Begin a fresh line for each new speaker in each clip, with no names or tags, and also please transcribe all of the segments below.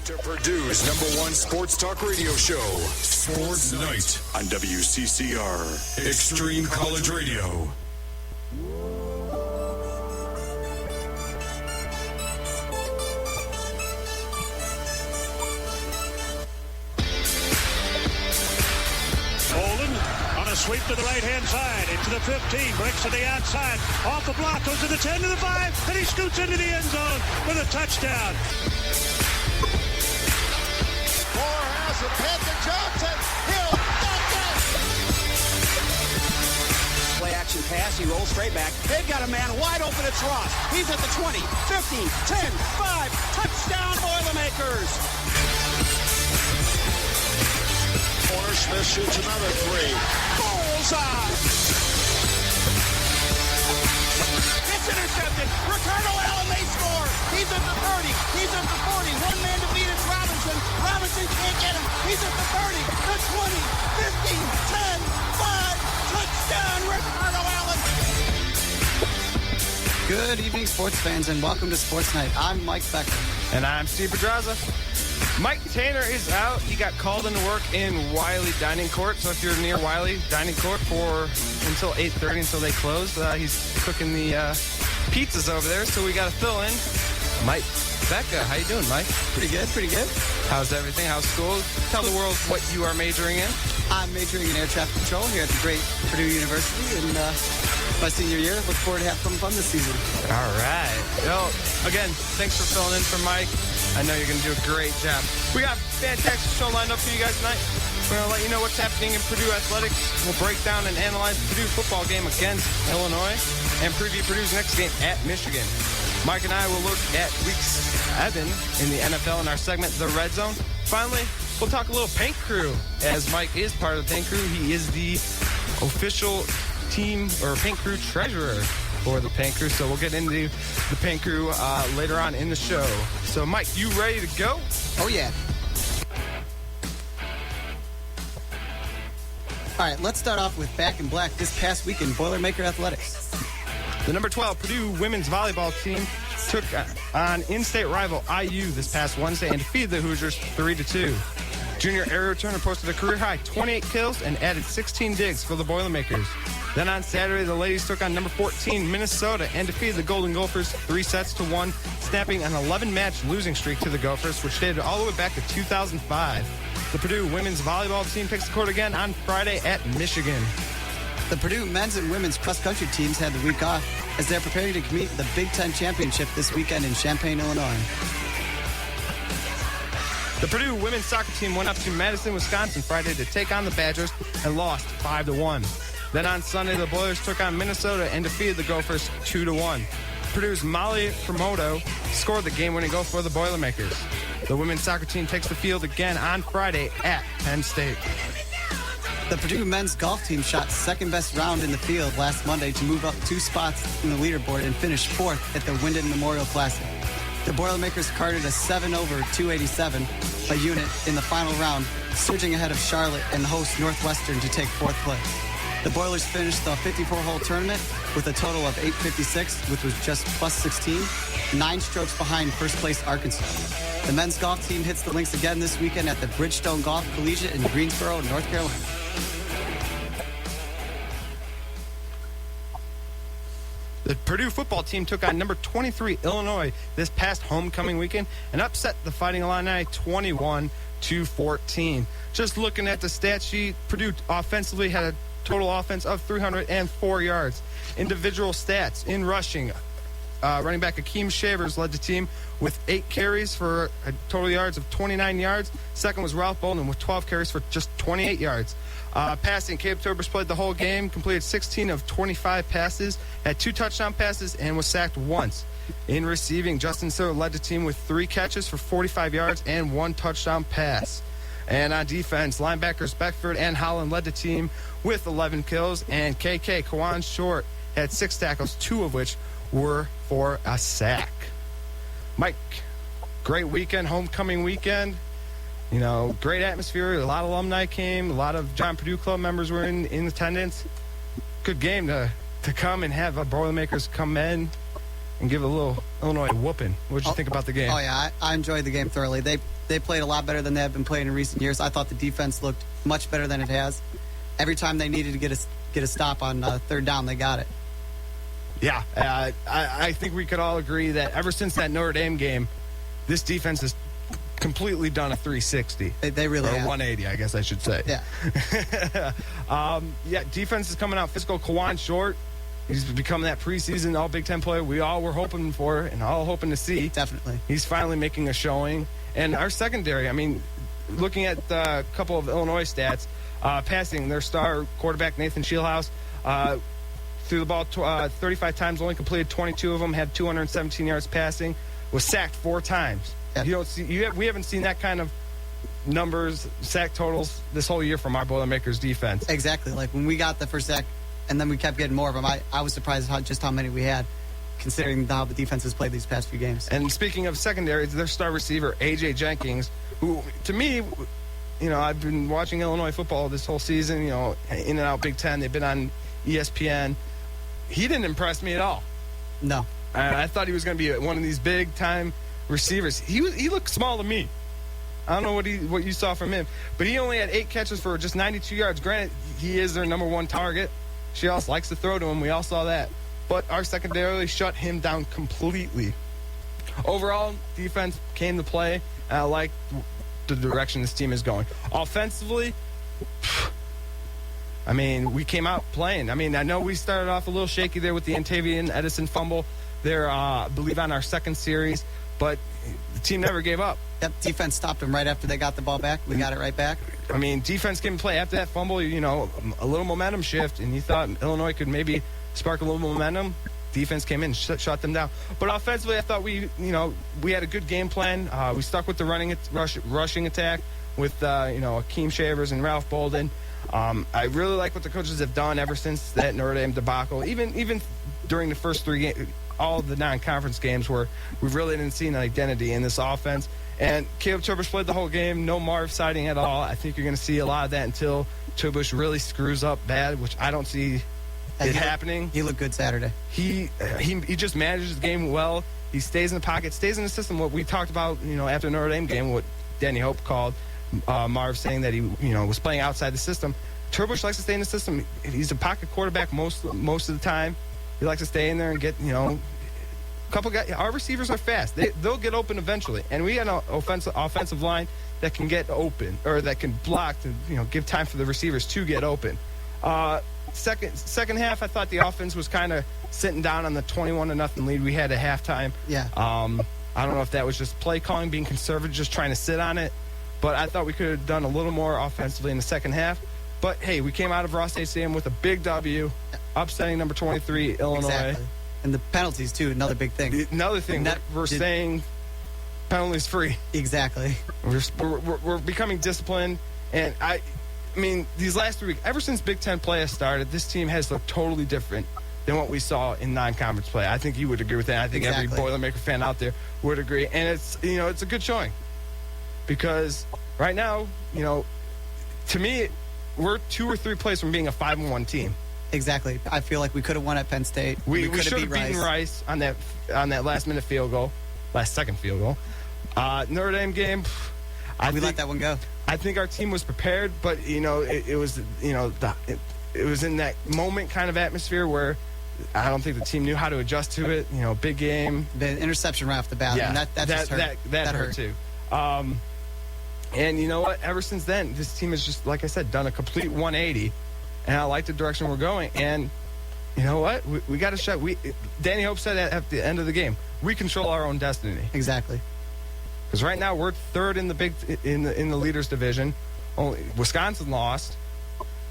to Purdue's #1 sports talk radio show, Sports Night on WCCR, Extreme College Radio.
Sweep to the right-hand side, into the 15, breaks to the outside, off the block, goes to the 10 to the 5, and he scoots into the end zone with a touchdown.
Moore has it, head to Johnson, Hill,
Play action pass, he rolls straight back. They've got a man wide open, it's Ross. He's at the 20, 15, 10, 5, touchdown Boilermakers.
Corner Smith shoots another three.
Bullseye! It's intercepted. Ricardo Allen, they score. He's at the 30. He's at the 40. One man to beat, it's Robinson. Robinson can't get him. He's at the 30, the 20, 15, 10, 5. Touchdown, Ricardo Allen.
Good evening, sports fans, and welcome to Sports Night. I'm Mike Becka.
And I'm Steve Pedraza. Mike Tanner is out. He got called into work in Wiley Dining Court. So if you're near Wiley Dining Court until 8:30 until they close, he's cooking the pizzas over there. So we got to fill in. Mike Becka, how you doing, Mike?
Pretty good, pretty good.
How's everything? How's school? Tell the world what you are majoring in.
I'm majoring in air traffic control here at the great Purdue University, and my senior year. Look forward to having some fun this season.
All right. Well, again, thanks for filling in for Mike. I know you're going to do a great job. We got a fantastic show lined up for you guys tonight. We're going to let you know what's happening in Purdue Athletics. We'll break down and analyze the Purdue football game against Illinois and preview Purdue's next game at Michigan. Mike and I will look at Week 7 in the NFL in our segment, The Redzone. Finally, we'll talk a little Paint Crew. As Mike is part of the Paint Crew, he is the official team or Paint Crew treasurer for the Paint Crew. So we'll get into the Paint Crew later on in the show. So, Mike, you ready to go?
Oh, yeah. All right, let's start off with Back in Black this past week in Boilermaker Athletics.
The number 12 Purdue women's volleyball team took on in-state rival IU this past Wednesday and defeated the Hoosiers 3-2. Junior Air Returner posted a career-high 28 kills and added 16 digs for the Boilermakers. Then on Saturday, the ladies took on number 14 Minnesota and defeated the Golden Gophers 3-1, snapping an 11-match losing streak to the Gophers, which dated all the way back to 2005. The Purdue women's volleyball team takes the court again on Friday at Michigan.
The Purdue men's and women's cross-country teams had the week off as they're preparing to compete in the Big Ten Championship this weekend in Champaign, Illinois.
The Purdue women's soccer team went up to Madison, Wisconsin Friday to take on the Badgers and lost 5-1. Then on Sunday, the Boilers took on Minnesota and defeated the Gophers 2-1. Purdue's Molly Promoto scored the game-winning goal for the Boilermakers. The women's soccer team takes the field again on Friday at Penn State.
The Purdue men's golf team shot second-best round in the field last Monday to move up 2 spots in the leaderboard and finish 4th at the Wyndham Memorial Classic. The Boilermakers carded a 7/287 a unit in the final round, surging ahead of Charlotte and host Northwestern to take 4th place. The Boilers finished the 54-hole tournament with a total of 856, which was just plus 16, 9 strokes behind first place Arkansas. The men's golf team hits the links again this weekend at the Bridgestone Golf Collegiate in Greensboro, North Carolina.
The Purdue football team took on number 23 Illinois this past homecoming weekend and upset the Fighting Illini 21-14. Just looking at the stat sheet, Purdue offensively had a total offense of 304 yards. Individual stats in rushing, running back Akeem Shavers led the team with 8 carries for a total yards of 29 yards. Second was Ralph Bolden with 12 carries for just 28 yards. Passing, Caleb Turbers played the whole game, completed 16 of 25 passes, had 2 touchdown passes, and was sacked once. In receiving, Justin Siller led the team with 3 catches for 45 yards and 1 touchdown pass. And on defense, linebackers Beckford and Holland led the team with 11 kills, and KK Kawan Short had 6 tackles, 2 of which were for a sack. Mike, great weekend, homecoming weekend. You know, great atmosphere. A lot of alumni came. A lot of John Purdue Club members were in attendance. Good game to come and have Boilermakers come in and give a little Illinois a whooping. What did you think about the game?
Oh, yeah, I enjoyed the game thoroughly. They played a lot better than they have been playing in recent years. I thought the defense looked much better than it has. Every time they needed to get a stop on third down, they got it.
Yeah, I think we could all agree that ever since that Notre Dame game, this defense has completely done a 360.
They really
or
have.
180, I guess I should say.
Yeah.
Defense is coming out physical. Kawan Short, he's become that preseason All Big Ten player we all were hoping for and all hoping to see.
Definitely.
He's finally making a showing. And our secondary, I mean, looking at a couple of Illinois stats, passing, their star quarterback, Nathan Shieldhouse, threw the ball 35 times, only completed 22 of them, had 217 yards passing, was sacked 4 times.
Yeah.
We haven't seen that kind of numbers, sack totals this whole year from our Boilermakers defense.
Exactly. Like when we got the first sack and then we kept getting more of them, I was surprised just how many we had, considering how the defense has played these past few games.
And speaking of secondary, their star receiver, A.J. Jenkins, who, to me, I've been watching Illinois football this whole season, in and out Big Ten. They've been on ESPN. He didn't impress me at all.
No.
I thought he was going to be one of these big-time receivers. He looked small to me. I don't know what you saw from him, but he only had 8 catches for just 92 yards. Granted, he is their number 1 target. She also likes to throw to him. We all saw that. But our secondary shut him down completely. Overall, defense came to play, and I like the direction this team is going. Offensively, I mean, we came out playing. I mean, I know we started off a little shaky there with the Antavian Edison fumble there, I believe, on our second series, but the team never gave up.
That defense stopped them right after they got the ball back. We got it right back.
I mean, defense came to play after that fumble, a little momentum shift, and you thought Illinois could maybe spark a little momentum. Defense came in and shut them down. But offensively, I thought we had a good game plan. We stuck with the rushing attack with, Akeem Shavers and Ralph Bolden. I really like what the coaches have done ever since that Notre Dame debacle. Even during the first 3 games, all of the non-conference games where we really didn't see an identity in this offense. And Caleb Turbush played the whole game, no Marv sighting at all. I think you're going to see a lot of that until Turbush really screws up bad, which I don't see it happening.
He looked good Saturday.
He just manages the game well. He stays in the pocket, stays in the system. What we talked about, after the Notre Dame game, what Danny Hope called Marv saying that he, was playing outside the system. Turbush likes to stay in the system. He's a pocket quarterback most of the time. He likes to stay in there and get, a couple guys. Our receivers are fast. They'll get open eventually. And we got an offensive line that can get open or that can block to, give time for the receivers to get open. Second half, I thought the offense was kind of sitting down on the 21-0 lead we had at halftime.
Yeah.
I don't know if that was just play calling, being conservative, just trying to sit on it. But I thought we could have done a little more offensively in the second half. But, hey, we came out of Ross State Stadium with a big W, upsetting number 23, Illinois.
Exactly. And the penalties, too, another big thing.
Another thing, we're staying penalties free.
Exactly.
We're becoming disciplined. And, I mean, these last 3 weeks, ever since Big Ten play has started, this team has looked totally different than what we saw in non-conference play. I think you would agree with that. I think every Boilermaker fan out there would agree. And it's, it's a good showing. Because right now, to me, we're 2 or 3 plays from being a 5-1 team.
Exactly. I feel like we could have won at Penn State.
We could have beaten Rice on that last-minute second field goal. Notre Dame game,
we let that one go.
I think our team was prepared, but it was it was in that moment kind of atmosphere where I don't think the team knew how to adjust to it. Big game.
The interception right off the bat.
Yeah,
and that just hurt.
That hurt too. And you know what? Ever since then, this team has just, like I said, done a complete 180. And I like the direction we're going. And you know what? We got to shut. Danny Hope said that at the end of the game, we control our own destiny.
Exactly.
Because right now we're third in the leaders division. Only Wisconsin lost.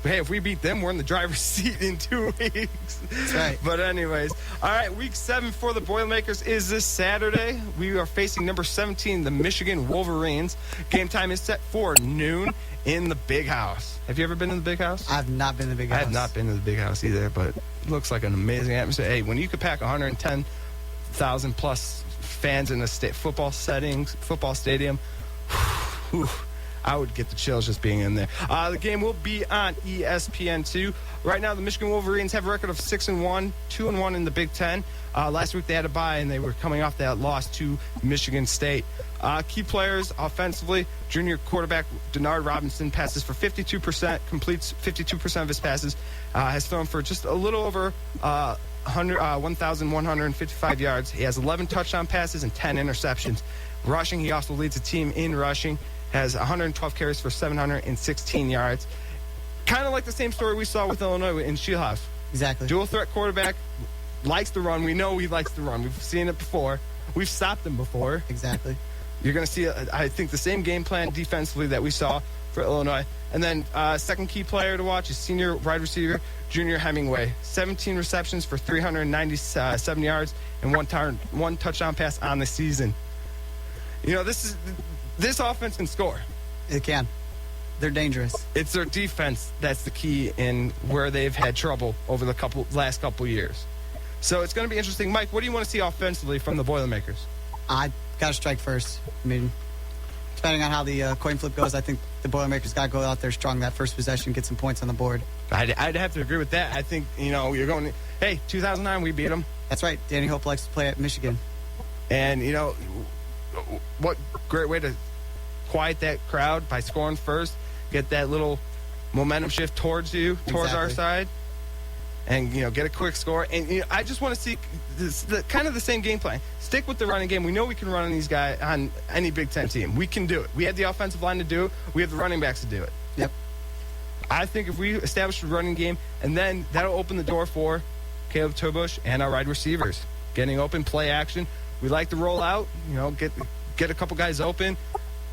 But hey, if we beat them, we're in the driver's seat in 2 weeks.
That's right.
But anyways, all right, week 7 for the Boilermakers is this Saturday. We are facing number 17, the Michigan Wolverines. Game time is set for noon in the Big House. Have you ever been in the Big House?
I've not been in the Big House.
I have not been to the Big House either, but it looks like an amazing atmosphere. Hey, when you could pack 110,000 plus fans in a football stadium, whew, I would get the chills just being in there. The game will be on ESPN2. Right now, the Michigan Wolverines have a record of 6-1, 2-1 in the Big Ten. Last week they had a bye, and they were coming off that loss to Michigan State. Key players offensively, junior quarterback Denard Robinson passes for 52%, completes 52% of his passes, has thrown for just a little over 1,155 yards. He has 11 touchdown passes and 10 interceptions. Rushing, he also leads the team in rushing, has 112 carries for 716 yards. Kind of like the same story we saw with Illinois in Shieldhouse.
Exactly.
Dual threat quarterback, likes to run. We know he likes to run. We've seen it before. We've stopped him before.
Exactly.
You're going to see, I think, the same game plan defensively that we saw for Illinois. And then second key player to watch is senior wide receiver Junior Hemingway. 17 receptions for 397 yards and one touchdown pass on the season. You know, this offense can score.
It can. They're dangerous.
It's their defense that's the key in where they've had trouble over the last couple years. So it's going to be interesting. Mike, what do you want to see offensively from the Boilermakers?
I got to strike first. I mean, depending on how the coin flip goes, I think the Boilermakers got to go out there strong that first possession, get some points on the board.
I'd have to agree with that. I think, you're going, hey, 2009, we beat them.
That's right. Danny Hope likes to play at Michigan.
And, what great way to quiet that crowd by scoring first, get that little momentum shift towards you, towards our side, and, get a quick score. And, I just want to see kind of the same game plan. Stick with the running game. We know we can run on these guys, on any Big Ten team. We can do it. We have the offensive line to do it. We have the running backs to do it.
Yep. I
think if we establish a running game, and then that'll open the door for Caleb Turbush and our wide receivers. Getting open, play action. We like to roll out, get a couple guys open.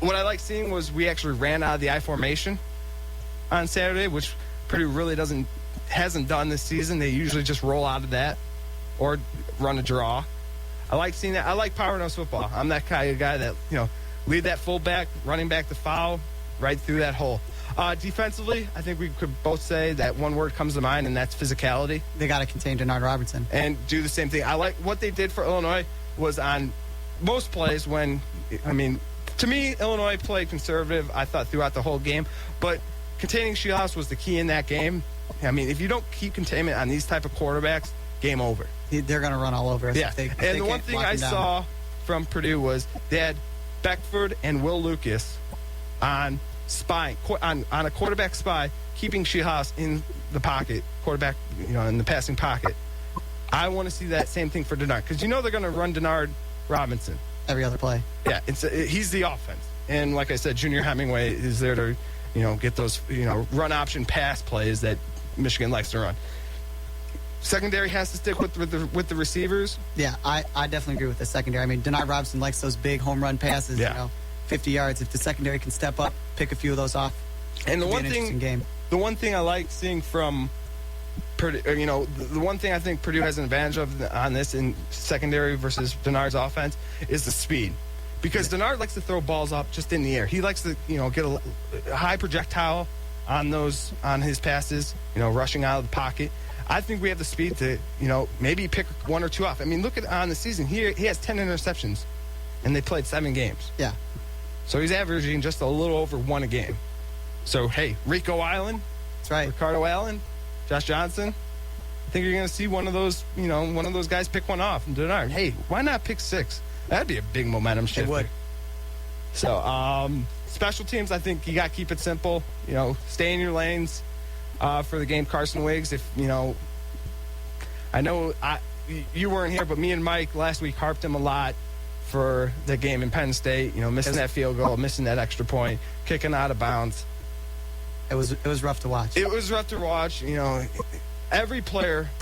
What I like seeing was we actually ran out of the I formation on Saturday, which Purdue really hasn't done this season. They usually just roll out of that or run a draw. I like seeing that. I like power nose football. I'm that kind of guy that, lead that fullback, running back the foul right through that hole. Defensively, I think we could both say that one word comes to mind, and that's physicality.
They got to contain Denard Robinson.
And do the same thing. I like what they did for Illinois was on most plays when, to me, Illinois played conservative, I thought, throughout the whole game. But containing Shieldhouse was the key in that game. If you don't keep containment on these type of quarterbacks, game over.
They're going to run all over us.
Yeah. And the one thing I saw from Purdue was they had Beckford and Will Lucas on a quarterback spy, keeping Shieldhouse in the pocket, quarterback, in the passing pocket. I want to see that same thing for Denard, because they're going to run Denard Robinson
every other play.
Yeah, he's the offense, and like I said, Junior Hemingway is there to get those run option pass plays that Michigan likes to run. Secondary has to stick with the receivers.
Yeah, I definitely agree with the secondary. Denard Robinson likes those big home run passes. 50 yards. If the secondary can step up, pick a few of those off.
And the one thing I like seeing from Purdue, the one thing I think Purdue has an advantage of on this in secondary versus Denard's offense is the speed. Because Denard likes to throw balls up just in the air. He likes to, get a high projectile on his passes, rushing out of the pocket. I think we have the speed to, maybe pick one or two off. Look at on the season. He has 10 interceptions, and they played 7 games.
Yeah.
So he's averaging just a little over 1 a game. So, hey, Rico Island.
That's right.
Ricardo Allen, Josh Johnson. I think you're going to see one of those guys pick one off. And Denard, hey, why not pick 6? That'd be a big momentum shift.
It would.
So, special teams, I think you got to keep it simple. Stay in your lanes for the game. Carson Wiggs, I know you weren't here, but me and Mike last week harped him a lot for the game in Penn State, missing that field goal, missing that extra point, kicking out of bounds.
It was rough to watch.
It was rough to watch. Every player